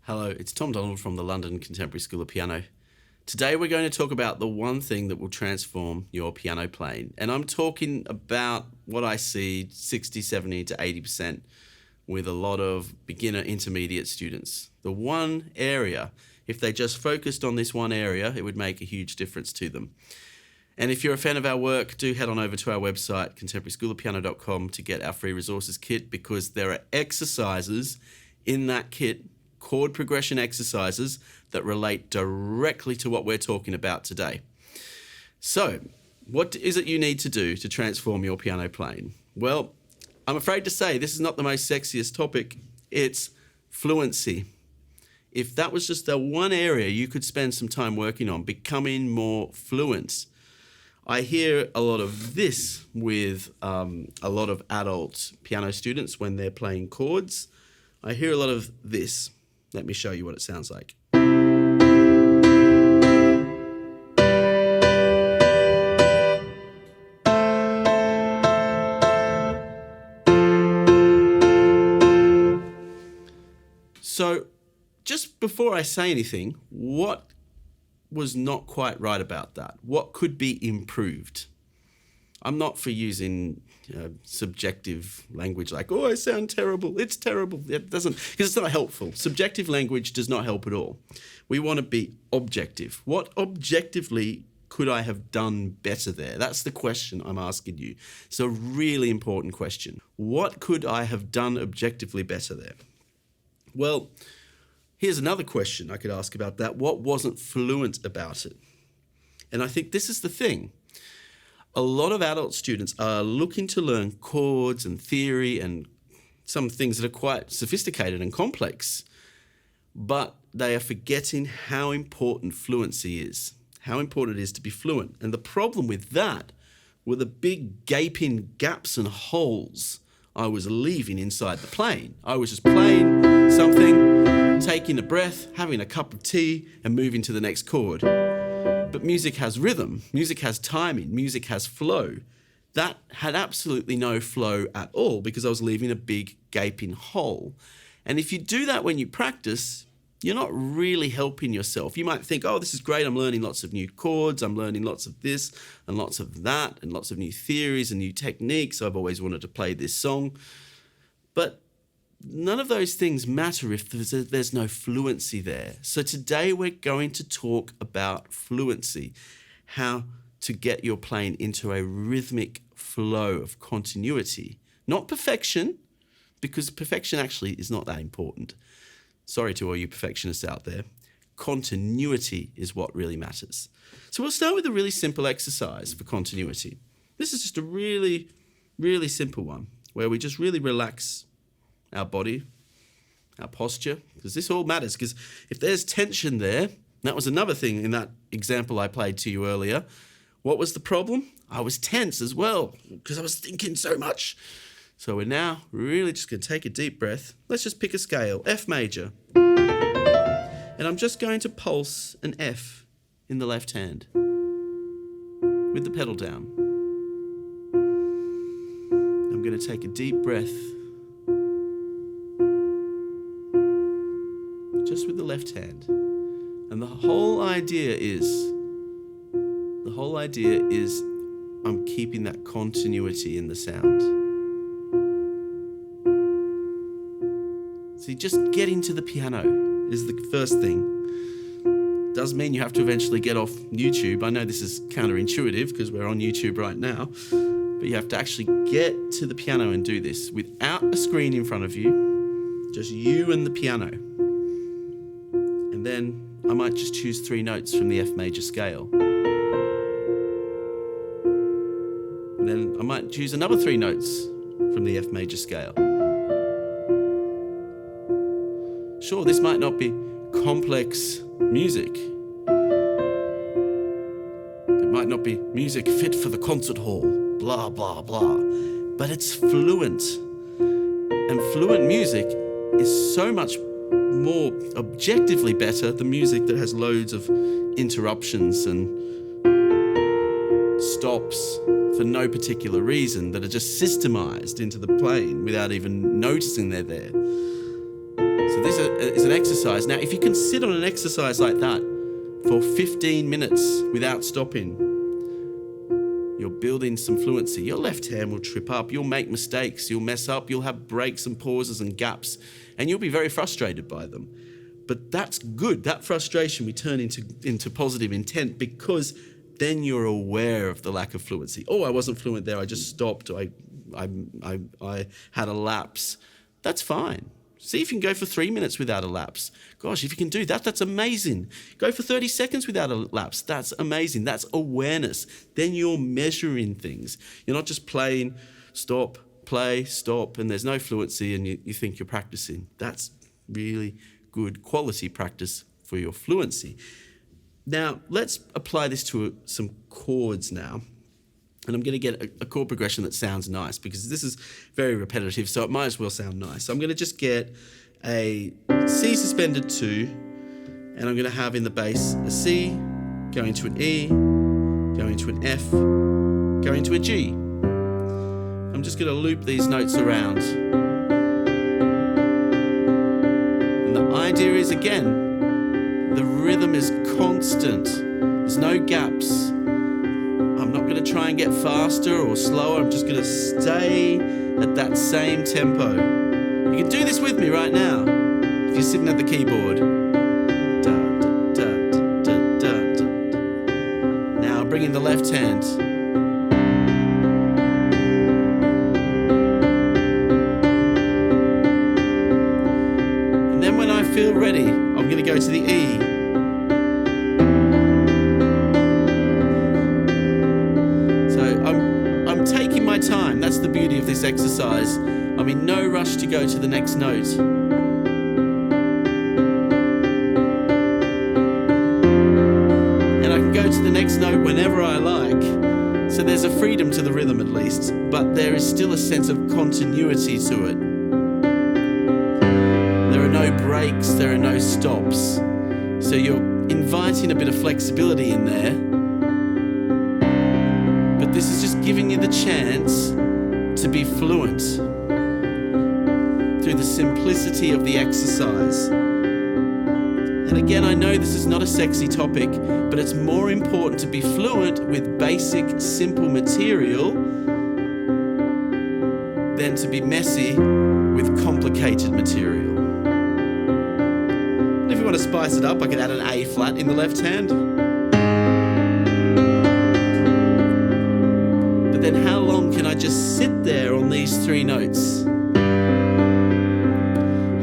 Hello, it's Tom Donald from the London Contemporary School of Piano. Today we're going to talk about the one thing that will transform your piano playing. And I'm talking about what I see 60, 70 to 80% with a lot of beginner intermediate students. The one area, if they just focused on this one area, it would make a huge difference to them. And if you're a fan of our work, do head on over to our website, contemporaryschoolofpiano.com, to get our free resources kit, because there are exercises in that kit, chord progression exercises, that relate directly to what we're talking about today. So, what is it you need to do to transform your piano playing? Well, I'm afraid to say this is not the most sexiest topic. It's fluency. If that was just the one area you could spend some time working on, becoming more fluent. I hear a lot of this with a lot of adult piano students when they're playing chords. I hear a lot of this. Let me show you what it sounds like. So, just before I say anything, what was not quite right about that? What could be improved? I'm not for using subjective language like, oh, I sound terrible, it's terrible. It doesn't, because it's not helpful. Subjective language does not help at all. We want to be objective. What objectively could I have done better there? That's the question I'm asking you. It's a really important question. What could I have done objectively better there? Well, here's another question I could ask about that. What wasn't fluent about it? And I think this is the thing. A lot of adult students are looking to learn chords and theory and some things that are quite sophisticated and complex, but they are forgetting how important fluency is, how important it is to be fluent. And the problem with that were the big gaping gaps and holes I was leaving inside the playing. I was just playing something, taking a breath, having a cup of tea, and moving to the next chord. But music has rhythm, music has timing, music has flow. That had absolutely no flow at all because I was leaving a big gaping hole. And if you do that when you practice, you're not really helping yourself. You might think, oh, this is great, I'm learning lots of new chords, I'm learning lots of this and lots of that and lots of new theories and new techniques. I've always wanted to play this song. But none of those things matter if there's no fluency there. So today we're going to talk about fluency, how to get your playing into a rhythmic flow of continuity. Not perfection, because perfection actually is not that important. Sorry to all you perfectionists out there. Continuity is what really matters. So we'll start with a really simple exercise for continuity. This is just a really, really simple one where we just really relax our body, our posture, because this all matters. Because if there's tension there, that was another thing in that example I played to you earlier. What was the problem? I was tense as well because I was thinking so much. So we're now really just going to take a deep breath. Let's just pick a scale, F major. And I'm just going to pulse an F in the left hand with the pedal down. I'm going to take a deep breath just with the left hand. And the whole idea is I'm keeping that continuity in the sound. See, just getting to the piano is the first thing. Does mean you have to eventually get off YouTube. I know this is counterintuitive because we're on YouTube right now, but you have to actually get to the piano and do this without a screen in front of you, just you and the piano. And then I might just choose 3 notes from the F major scale. And then I might choose another 3 notes from the F major scale. Sure, this might not be complex music. It might not be music fit for the concert hall, blah, blah, blah. But it's fluent. And fluent music is so much more objectively better than music that has loads of interruptions and stops for no particular reason that are just systemized into the playing without even noticing they're there. So So this is an exercise. Now, if you can sit on an exercise like that for 15 minutes without stopping, you're building some fluency. Your left hand will trip up. You'll make mistakes. You'll mess up. You'll have breaks and pauses and gaps, and you'll be very frustrated by them. But that's good. That frustration we turn into positive intent, because then you're aware of the lack of fluency. Oh, I wasn't fluent there. I just stopped. I had a lapse. That's fine. See if you can go for 3 minutes without a lapse. Gosh, if you can do that, that's amazing. Go for 30 seconds without a lapse. That's amazing. That's awareness. Then you're measuring things. You're not just playing, stop, play, stop, and there's no fluency and you think you're practicing. That's really good quality practice for your fluency. Now, let's apply this to some chords now. And I'm going to get a chord progression that sounds nice, because this is very repetitive, so it might as well sound nice. So I'm going to just get a C suspended 2, and I'm going to have in the bass a C, going to an E, going to an F, going to a G. I'm just going to loop these notes around. And the idea is, again, the rhythm is constant. There's no gaps. I'm not going to try and get faster or slower. I'm just going to stay at that same tempo. You can do this with me right now if you're sitting at the keyboard. Now bring in the left hand. And then when I feel ready, I'm going to go to the E. I'm taking my time. That's the beauty of this exercise. I'm in no rush to go to the next note. And I can go to the next note whenever I like. So there's a freedom to the rhythm at least, but there is still a sense of continuity to it. There are no breaks, there are no stops. So you're inviting a bit of flexibility in there. This is just giving you the chance to be fluent through the simplicity of the exercise. And again, I know this is not a sexy topic, but it's more important to be fluent with basic, simple material than to be messy with complicated material. And if you want to spice it up, I could add an A flat in the left hand. Then how long can I just sit there on these 3 notes?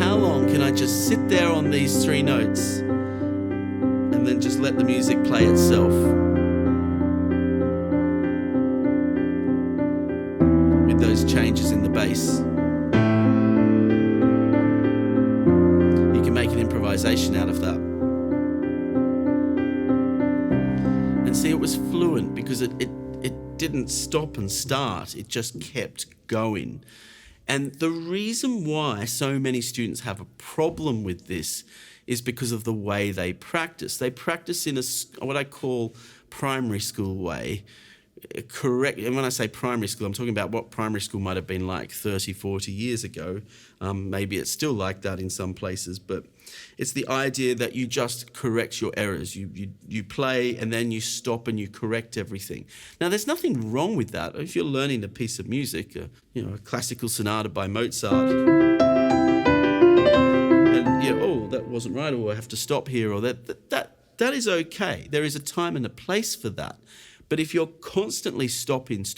How long can I just sit there on these 3 notes and then just let the music play itself? With those changes in the bass. You can make an improvisation out of that. And see, it was fluent because it didn't stop and start, it just kept going. And the reason why so many students have a problem with this is because of the way they practice. They practice in what I call primary school way. Correct, and when I say primary school, I'm talking about what primary school might have been like 30, 40 years ago. Maybe it's still like that in some places, but it's the idea that you just correct your errors. You play and then you stop and you correct everything. Now, there's nothing wrong with that. If you're learning a piece of music, a classical sonata by Mozart, and oh, that wasn't right, or I have to stop here, or that is okay. There is a time and a place for that. But if you're constantly stopping to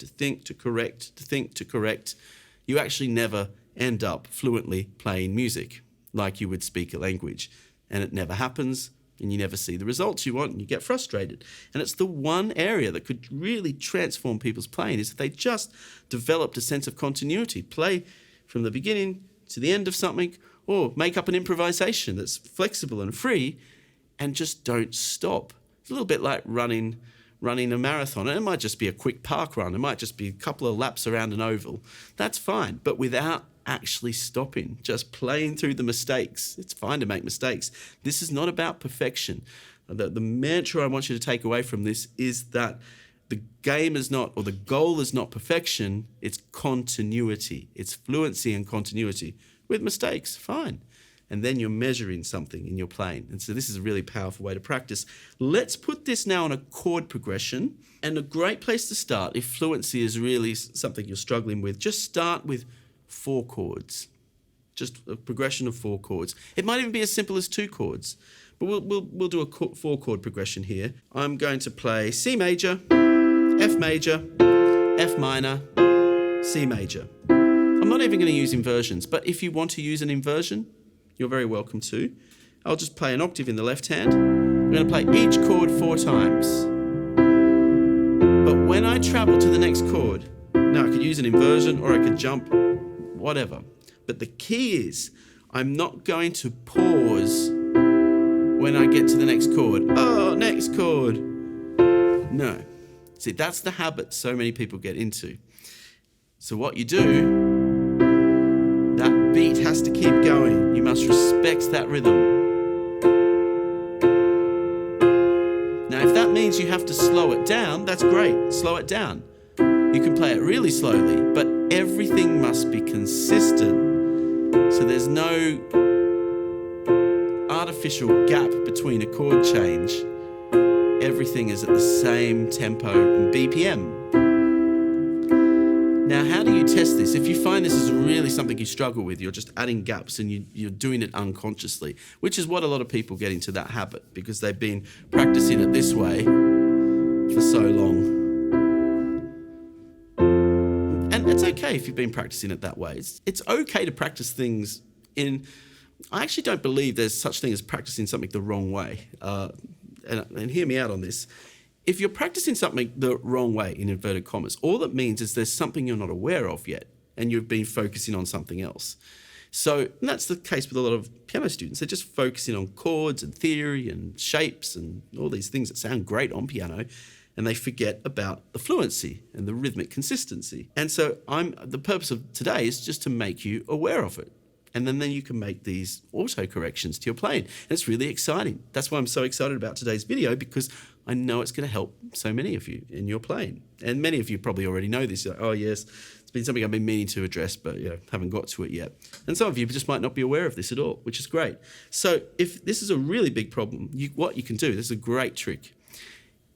think, to correct, you actually never end up fluently playing music like you would speak a language. And it never happens, and you never see the results you want, and you get frustrated. And it's the one area that could really transform people's playing, is if they just developed a sense of continuity. Play from the beginning to the end of something, or make up an improvisation that's flexible and free, and just don't stop. It's a little bit like running a marathon. And it might just be a quick park run. It might just be a couple of laps around an oval. That's fine, but without actually stopping, just playing through the mistakes. It's fine to make mistakes. This is not about perfection. The mantra I want you to take away from this is that the game is not, or the goal is not perfection, it's continuity. It's fluency and continuity with mistakes, fine. And then you're measuring something in your playing. And so this is a really powerful way to practice. Let's put this now on a chord progression. And a great place to start, if fluency is really something you're struggling with, just start with 4 chords. Just a progression of 4 chords. It might even be as simple as 2 chords. But we'll do a 4-chord progression here. I'm going to play C major, F major, F minor, C major. I'm not even going to use inversions, but if you want to use an inversion, you're very welcome to. I'll just play an octave in the left hand. I'm going to play each chord 4 times. But when I travel to the next chord, now I could use an inversion or I could jump, whatever. But the key is I'm not going to pause when I get to the next chord. Oh, next chord. No. See, that's the habit so many people get into. So what you do, that beat has to keep going. You must respect that rhythm. Now, if that means you have to slow it down, that's great. Slow it down. You can play it really slowly, but everything must be consistent. So there's no artificial gap between a chord change. Everything is at the same tempo and BPM. Now, how do you test this? If you find this is really something you struggle with, you're just adding gaps and you're doing it unconsciously, which is what a lot of people get into that habit because they've been practicing it this way for so long. And it's okay if you've been practicing it that way. It's okay to practice things in... I actually don't believe there's such thing as practicing something the wrong way. And hear me out on this. If you're practicing something the wrong way, in inverted commas, all that means is there's something you're not aware of yet, and you've been focusing on something else. So and that's the case with a lot of piano students. They're just focusing on chords and theory and shapes and all these things that sound great on piano, and they forget about the fluency and the rhythmic consistency. And so the purpose of today is just to make you aware of it. And then you can make these auto corrections to your playing. And it's really exciting. That's why I'm so excited about today's video, because I know it's going to help so many of you in your playing. And many of you probably already know this. You're like, oh yes, it's been something I've been meaning to address, but haven't got to it yet. And some of you just might not be aware of this at all, which is great. So if this is a really big problem, what you can do, this is a great trick,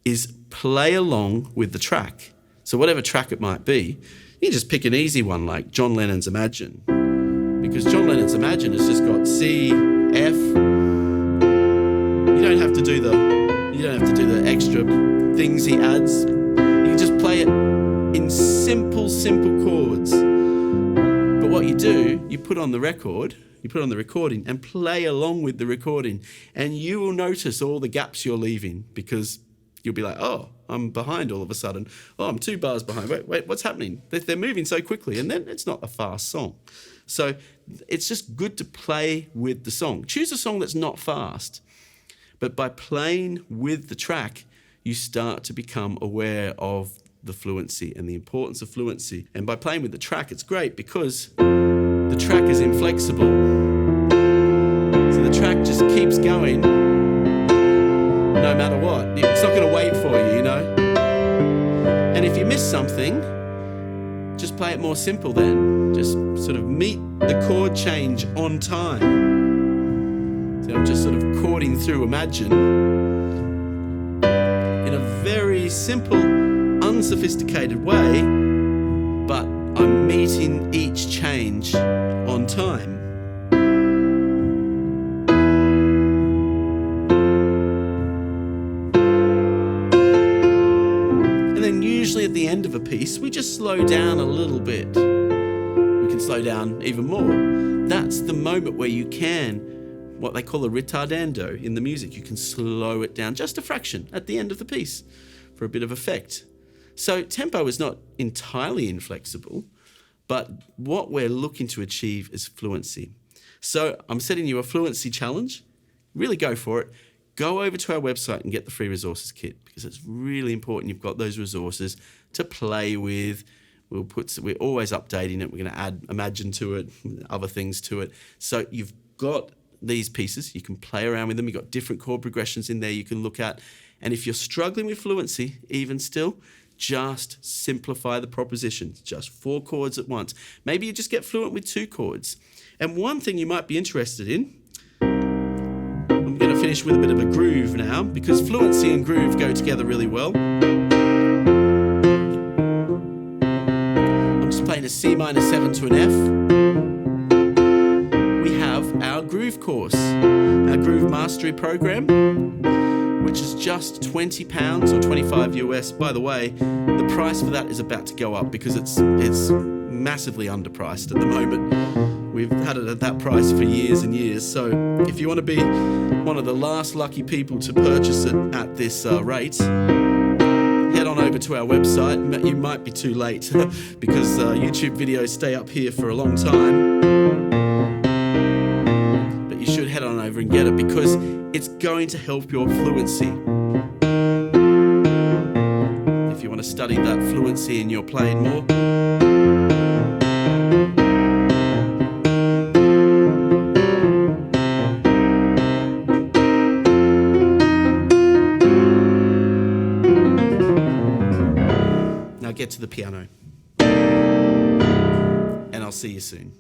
is play along with the track. So whatever track it might be, you can just pick an easy one like John Lennon's Imagine. Because John Lennon's Imagine has just got C, F. You don't have to do the extra things he adds. You can just play it in simple chords. But what you do, you put on the record, you put on the recording and play along with the recording, and you will notice all the gaps you're leaving, because you'll be like, oh, I'm behind all of a sudden. Oh, I'm 2 bars behind. Wait, what's happening? They're moving so quickly, and then it's not a fast song. So it's just good to play with the song. Choose a song that's not fast. But by playing with the track, you start to become aware of the fluency and the importance of fluency. And by playing with the track, it's great because the track is inflexible. So the track just keeps going no matter what. It's not going to wait for you, And if you miss something, just play it more simple then. Just sort of meet the chord change on time. So I'm just sort of chording through Imagine in a very simple, unsophisticated way, but I'm meeting each change on time. And then usually at the end of a piece, we just slow down a little bit. We can slow down even more. That's the moment where you can, what they call a ritardando in the music, you can slow it down just a fraction at the end of the piece for a bit of effect. So tempo is not entirely inflexible, but what we're looking to achieve is fluency. So I'm setting you a fluency challenge. Really go for it. Go over to our website and get the free resources kit, because it's really important you've got those resources to play with. We're always updating it. We're going to add Imagine to it, other things to it. So you've got these pieces. You can play around with them. You've got different chord progressions in there you can look at. And if you're struggling with fluency, even still, just simplify the propositions. Just 4 chords at once. Maybe you just get fluent with 2 chords. And one thing you might be interested in, I'm going to finish with a bit of a groove now, because fluency and groove go together really well. I'm just playing a C minor 7 to an F. We have our groove course, our groove mastery program, which is just £20 or 25 US. By the way, the price for that is about to go up because it's massively underpriced at the moment. We've had it at that price for years and years. So if you want to be one of the last lucky people to purchase it at this rate, head on over to our website. You might be too late because YouTube videos stay up here for a long time. But you should head on over and get it because it's going to help your fluency. If you want to study that fluency and you're playing more. Now get to the piano. And I'll see you soon.